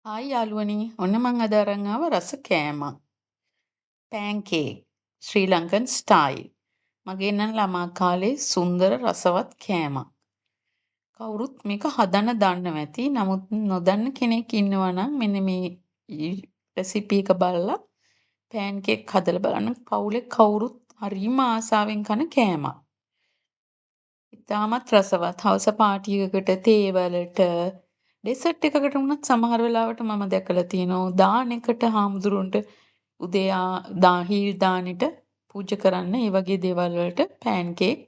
Hi යාළුවනේ. ඔන්න මං අද අරන් ආව රස කෑමක්. පෑන්කේක් ශ්‍රී ලංකන් ස්ටයිල්. මගේ නම් ළමා කාලේ සුන්දර රසවත් කෑමක්. කවුරුත් මේක හදන්න දන්නවා ඇති. නමුත් නොදන්න කෙනෙක් ඉන්නවා නම් මෙන්න මේ රෙසිපි එක බලලා පෑන්කේක් හදලා බලන්න. පවුලේ කවුරුත් හරිම ආසාවෙන් කන කෑමක්. ඉතාමත් රසවත්. හවස පාටි එකකට තේ වලට ඩෙසර්ට් එකකට වුණත් සමහර වෙලාවට මම දැකලා තියෙනවා දාන එකට හාමුදුරුවන්ට උදේ හිල් දානෙට පූජා කරන්න ඒ වගේ දේවල් වලට පෑන්කේක්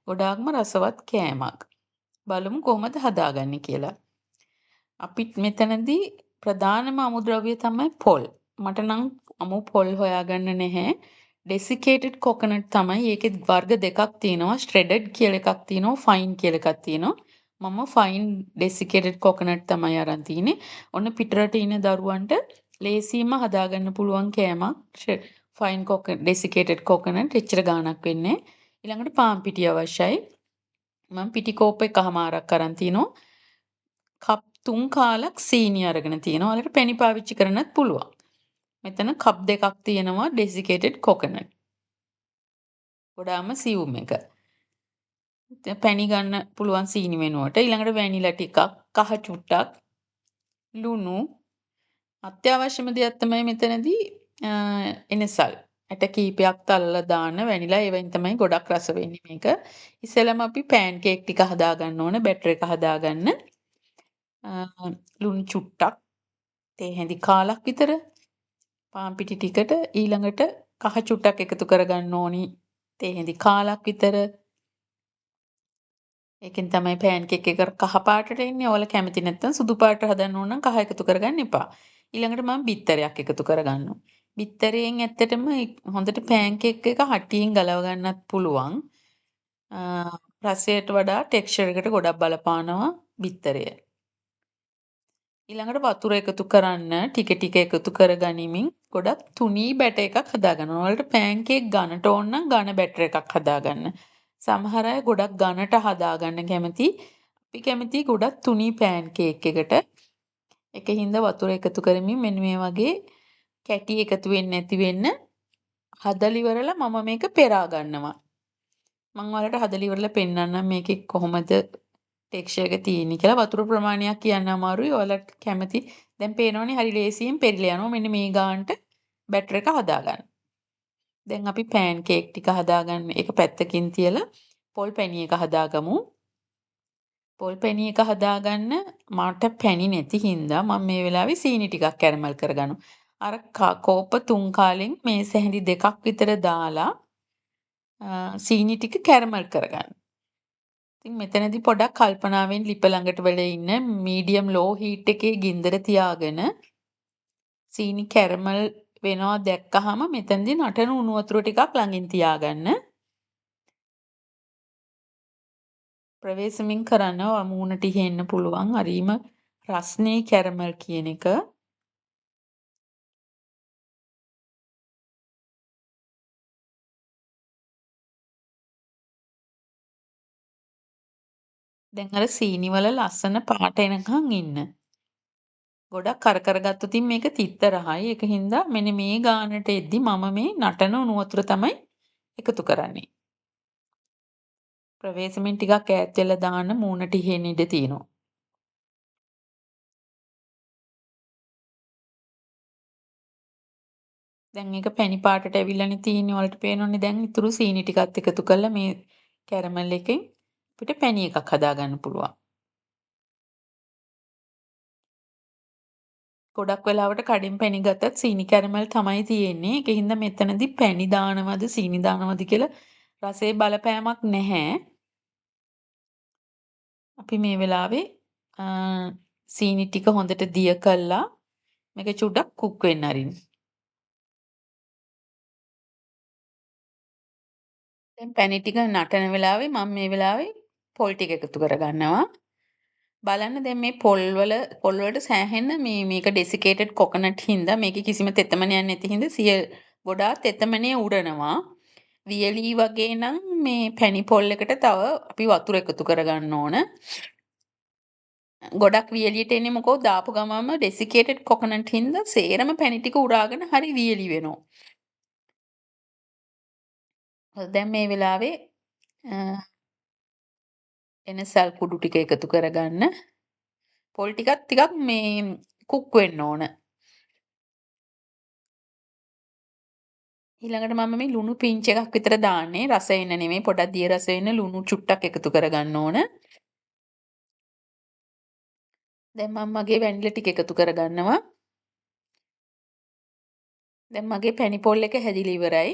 ගොඩාක්ම රසවත් කෑමක්. බලමු කොහොමද හදාගන්නේ කියලා. අපිත් මෙතනදී ප්‍රධානම අමුද්‍රව්‍ය තමයි පොල්. මට නම් අමු පොල් හොයාගන්න නැහැ. ඩෙසිකේටඩ් කොකනට් තමයි. ඒකෙත් වර්ග දෙකක් තියෙනවා. ශ්‍රෙඩඩ් කියලා එකක් තියෙනවා. ෆයින් කියලා එකක් තියෙනවා. මම ෆයින් ඩෙසිකේටඩ් කොකනට් තමයි අරන් තින්නේ. ඔන්න පිටරට ඉන්න දරුවන්ට ලේසියෙන්ම හදාගන්න පුළුවන් කෑමක්. ෆයින් ඩෙසිකේටඩ් කොකනට් එච්චර ගාණක් වෙන්නේ. ඊළඟට පාන් පිටි අවශ්‍යයි. මම පිටි කෝප් එකමාරක් අරන් තිනවා. කප් 3 කාලක් සීනි අරගෙන තියෙනවා. ඔයාලට පැණි පාවිච්චි කරන්නත් පුළුවන්. මෙතන කප් දෙකක් තියෙනවා ඩෙසිකේටඩ් කොකනට්. ගොඩාම සියුම් එක. පැණි ගන්න පුළුවන් සීනි වෙනුවට ඊළඟට වැනිලා ටිකක්, කහ චුට්ටක්, ලුණු අත්‍යවශ්‍යම දෙයක් තමයි මෙතනදී එනසල්. ඇට කීපයක් තලලා දාන්න වැනිලා ඒවෙන් තමයි ගොඩක් රස වෙන්නේ මේක. ඉස්සෙල්ලාම අපි පෑන් කේක් ටික හදා ගන්න ඕන බැටර් එක හදාගන්න. ලුණු චුට්ටක්, තේ හැඳි කාලක් විතර, පාන් පිටි ටිකට ඊළඟට කහ චුට්ටක් එකතු කරගන්න ඕනි. තේ හැඳි කාලක් විතර. ඒකෙන් තමයි පෑන් කේක් එක කහ පාටට එන්නේ. ඔයාලා කැමති නැත්නම් සුදු පාට හදන්න ඕන නම් කහ එකතු කරගන්න එපා. ඊළඟට මම බිත්තරයක් එකතු කරගන්නවා. බිත්තරයෙන් ඇත්තටම හොඳට පෑන් කේක් එක හටියෙන් ගලව ගන්නත් පුළුවන්. රසයට වඩා ටෙක්ස්චර් එකට ගොඩක් බලපානවා බිත්තරය. ඊළඟට වතුර එකතු කරන්න ටික ටික එකතු කරගනිමින් ගොඩක් තුනී බැටර් එකක් හදාගන්න. ඔයාලට පෑන් කේක් ඝනට ඕන නම් ඝන බැටර් එකක් හදාගන්න. සමහර අය ගොඩක් ඝනට හදාගන්න කැමති. අපි කැමති ගොඩක් තුනී පෑන් කේක් එකට. ඒකින්ද වතුර එකතු කරමින් මෙන්න මේ වගේ කැටි එකතු වෙන්නේ නැති වෙන්න හදලා ඉවරලා මම මේක පෙරා ගන්නවා. මම ඔයාලට හදලා ඉවරලා පෙන්නන්නම් මේකේ කොහොමද ටෙක්ස්චර් එක තියෙන්නේ කියලා. වතුර ප්‍රමාණයක් කියන්න අමාරුයි. ඔයාලට කැමති දැන් පේනවනේ හරි ලේසියෙන් පෙරිලා යනවා. මෙන්න මේ ගානට බැටර් එක හදාගන්න. දැන් අපි පෑන් කේක් ටික හදාගන්න එක පැත්තකින් තියලා පොල් පැණි එක හදාගමු. පොල් පැණි එක හදාගන්න මට පැණි නැති හින්දා මම මේ වෙලාවේ සීනි ටිකක් කැරමල් කරගන්නවා. අර කෝප 3 කාලෙන් මේස හැඳි දෙකක් විතර දාලා සීනි ටික කැරමල් කරගන්න. ඉතින් මෙතනදී පොඩක් කල්පනාවෙන් ලිප ළඟට වෙලා ඉන්න මීඩියම් ලෝ හීට් එකේ ගින්දර තියාගෙන සීනි කැරමල් වෙනවා දැක්කහම මෙතනදී නටන උණු වතුර ටිකක් ළඟින් තියාගන්න. ප්‍රවේශමින් කරන්න මූණට ඉහෙන්න පුළුවන්. හරීම රස්නේ කැරමල් කියන එක. දැන් අර සීනි වල ලස්සන පාට එනකන් ඉන්න. ගොඩක් කර ගත්තොතින් මේක තිත්ත රහයි. ඒක හින්දා මෙන්න මේ ගානට එද්දි මම මේ නටන උණු වතුර තමයි එකතු කරන්නේ. ප්‍රවේශමෙන් ටිකක් ඈත් වෙලා දාන්න මූණට ඉහෙන්න ඉඩ තියෙනවා. දැන් මේක පැණි පාටට ඇවිල්ලානේ තියෙන්නේ. ඔයාලට පේනවනේ දැන් ඉතුරු සීනි ටිකත් එකතු කරලා මේ කැරමල් එකෙන් අපිට පැණි එකක් හදාගන්න පුළුවන්. ගොඩක් වෙලාවට කඩින් පැණි ගත්තත් සීනි කැරමල් තමයි තියෙන්නේ. ඒකින්ද මෙතනදී පැණි දානවද සීනි දානවද කියලා රසයේ බලපෑමක් නැහැ. අපි මේ වෙලාවේ සීනි ටික හොඳට දිය කළා මේක චුට්ටක් කුක් වෙන්න අරින්න. දැන් පැණි ටික නටන වෙලාවේ මම මේ වෙලාවේ පොල් ටික එකතු කරගන්නවා. බලන්න දැන් මේ පොල් වලට සෑහෙන්න මේක ඩෙසිකේටඩ් කොකනට් හින්දා මේකේ කිසිම තෙතමනයක් නැති හින්දා ගොඩාක් තෙතමනේ උරනවා. වියලි වගේ නම් මේ පැණි පොල් එකට තව අපි වතුර එකතු කරගන්න ඕන. ගොඩක් වියලියට එන්නේ මොකෝ දාපු ගමන්ම ඩෙසිකේටඩ් කොකනට් හින්දා සේරම පැණි ටික උරාගෙන හරි වියලි වෙනවා. දැන් මේ වෙලාවේ අ එන සල් කුඩු ටික එකතු කරගන්න. පොල් ටිකක් මේ කුක් වෙන්න ඕන. ඊළඟට මම මේ ලුණු පිංච් එකක් විතර දාන්නේ. රස එන්න නෙමෙයි පොඩක් දිය රස එන්න ලුණු චුට්ටක් එකතු කරගන්න ඕන. දැන් මම මගේ වැනිලා ටික එකතු කරගන්නවා. දැන් මගේ පැණි පොල් එක හැදිලා ඉවරයි.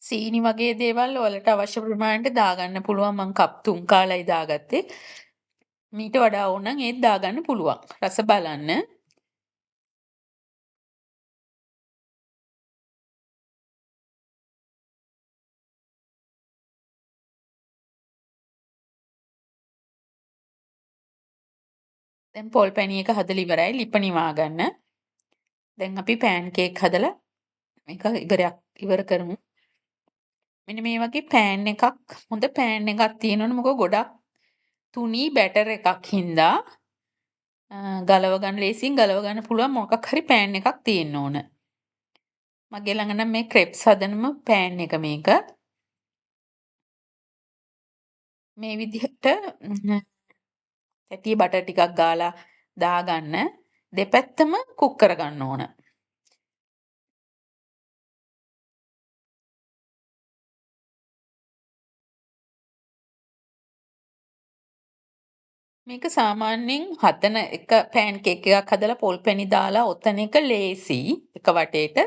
සීනි වගේ දේවල් ඔයාලට අවශ්‍ය ප්‍රමාණයට දාගන්න පුළුවන්. මං කප් 3 කාලයි දාගත්තේ. මීට වඩා ඕන නම් ඒත් දාගන්න පුළුවන්. රස බලන්න. දැන් පොල් පැණි එක හදලා ඉවරයි. ලිප නිවා ගන්න. දැන් අපි පෑන් කේක් හදලා මේක ඉවර කරමු. මෙන්න මේ වගේ පෑන් එකක් හොඳ පෑන් එකක් තියෙනවනේ මොකද ගොඩක් තුනී බැටර් එකක් හින්දා ගලව ගන්න ලේසියෙන් ගලව ගන්න පුළුවන් මොකක් හරි පෑන් එකක් තියෙන්න ඕන. මගේ ළඟ නම් මේ ක්‍රෙප්ස් හදනම පෑන් එක මේක. මේ විදිහට ඇටි බටර් ටිකක් ගාලා දාගන්න දෙපැත්තම කුක් කරගන්න ඕන. මේක සාමාන්‍යයෙන් හදන එක පෑන් කේක් එකක් හදලා පොල් පැණි දාලා ඔතන එක ලේසි එක වටේට.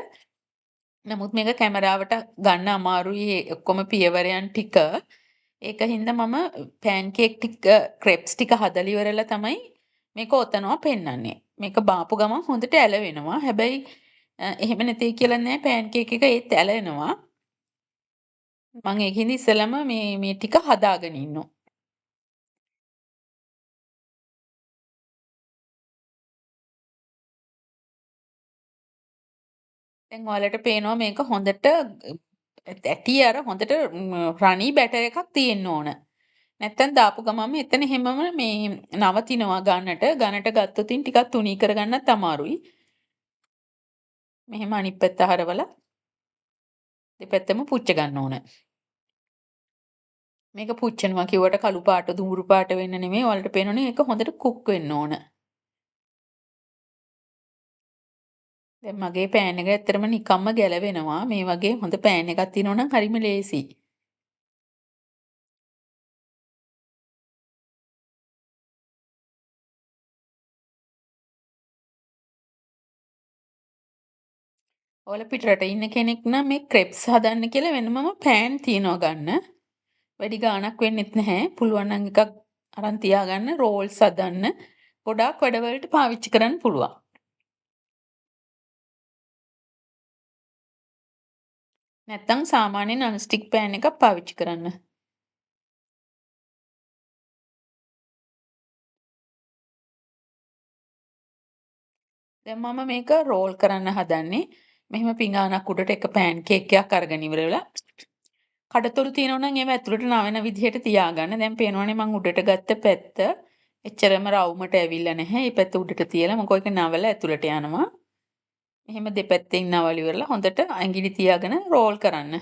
නමුත් මේක කැමරාවට ගන්න අමාරුයි ඔක්කොම පියවරයන් ටික. ඒක හින්දා මම පෑන් කේක් ටික ක්‍රෙප්ස් ටික හදලා ඉවරලා තමයි මේක ඔතනවා පෙන්වන්නේ. මේක බාපු ගමන් හොඳට ඇලවෙනවා. හැබැයි එහෙම නැtei කියලා නෑ පෑන් කේක් එක ඒත් ඇලෙනවා. මම ඒකින්ද ඉස්සෙල්ලම මේ ටික හදාගෙන ඉන්නවා. දැන් ඔයාලට පේනවා මේක හොඳට ඇටි අර හොඳට රණී බැටර් එකක් තියෙන්න ඕන. නැත්තම් දාපු ගමන්ම එතන හැමම මේ නවතිනවා ගන්නට. ගන්නට ගත්තොතින් ටිකක් තුනී කරගන්නත් අමාරුයි. මෙහෙම අනිත් පැත්ත හරවලා දෙපැත්තම පුච්ච ගන්න ඕන. මේක පුච්චනවා කිව්වට කළු පාට දුඹුරු පාට වෙන්න නෙමෙයි. ඔයාලට පේනවනේ ඒක හොඳට කුක් වෙන්න ඕන. දැන් මගේ පෑන් එක ඇත්තටම නිකම්ම ගැලවෙනවා. මේ වගේ හොඳ පෑන් එකක් තියෙනවා නම් හරිම ලේසියි. ඔයාලා පිටරට ඉන්න කෙනෙක් නම් මේ ක්‍රෙප්ස් හදන්න කියලා වෙනමම පෑන් තියනවා ගන්න. වැඩි ගාණක් වෙන්නෙත් නැහැ. පුළුවන් නම් එකක් අරන් තියාගන්න රෝල්ස් හදන්න. ගොඩාක් වැඩවලට පාවිච්චි කරන්න පුළුවන්. නැත්තම් සාමාන්‍ය non stick පෑන් එකක් පාවිච්චි කරන්න. දැන් මම මේක රෝල් කරන්න හදන්නේ. මෙහෙම පිඟානක් උඩට එක පෑන් කේක් එකක් අරගෙන ඉවර වෙලා කඩතොළු තියෙනවා නම් ඒව ඇතුළට නවන විදිහට තියාගන්න. දැන් පේනවනේ මං උඩට ගත්ත පැත්ත එච්චරම රවුමට ඇවිල්ලා නැහැ. මේ පැත්ත උඩට තියලා මොකෝ ඒක නවල ඇතුළට යනවා. මෙහෙම දෙපැත්තෙන් නවල ඉවරලා හොඳට ඇඟිලි තියාගෙන රෝල් කරන්න.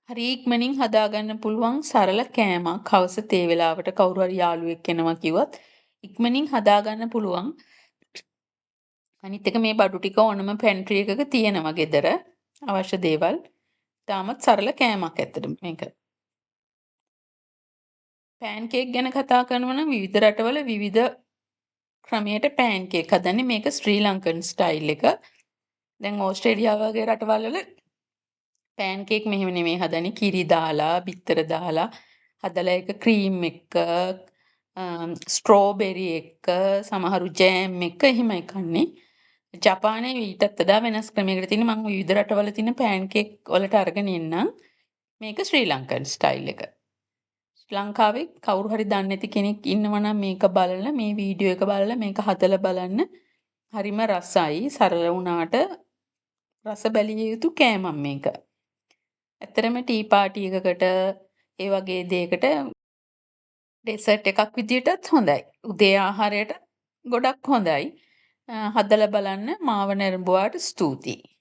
හරි ඉක්මනින් හදාගන්න පුළුවන් සරල කෑමක්. හවස තේ වෙලාවට කවුරු හරි යාළුවෙක් එනවා කිව්වොත් ඉක්මනින් හදාගන්න පුළුවන්. අනිත් එක මේ බඩු ටික ඕනම පැන්ට්‍රි එකක තියෙනවා ගෙදර. අවශ්‍ය දේවල්. තාමත් සරල කෑමක් ඇත්තටම මේක. පෑන් කේක් ගැන කතා කරනවා නම් විවිධ රටවල විවිධ ක්‍රමයට පෑන් කේක් හදන්නේ. මේක ශ්‍රී ලංකන් ස්ටයිල් එක. දැන් ඕස්ට්‍රේලියාව වගේ රටවල් වල පෑන් කේක් මෙහෙම නෙමෙයි හදන්නේ. කිරි දාලා, බිත්තර දාලා හදලා ඒක ක්‍රීම් එක්ක, ස්ට්‍රෝබෙරි එක්ක, සමහරු ජෑම් එක්ක එහෙමයි කන්නේ. ජපානයේ ඊටත් වඩා වෙනස් ක්‍රමයකට තියෙන මම විවිධ රටවල තියෙන පෑන් කේක් වලට අරගෙන එන්නම්. මේක ශ්‍රී ලංකන් ස්ටයිල් එක. ශ්‍රී ලංකාවේ කවුරු හරි දන්නේ නැති කෙනෙක් ඉන්නවා නම් මේක බලලා මේ වීඩියෝ එක බලලා මේක හදලා බලන්න. හරිම රසයි. සරල වුණාට රස බැලිය යුතු කෑමක් මේක. ඇත්තටම ටී පාටි එකකට ඒ වගේ දෙයකට ඩෙසර්ට් එකක් විදියටත් හොඳයි. උදේ ආහාරයට ගොඩක් හොඳයි. හදලා බලන්න. මාව නැරඹුවාට ස්තුතියි.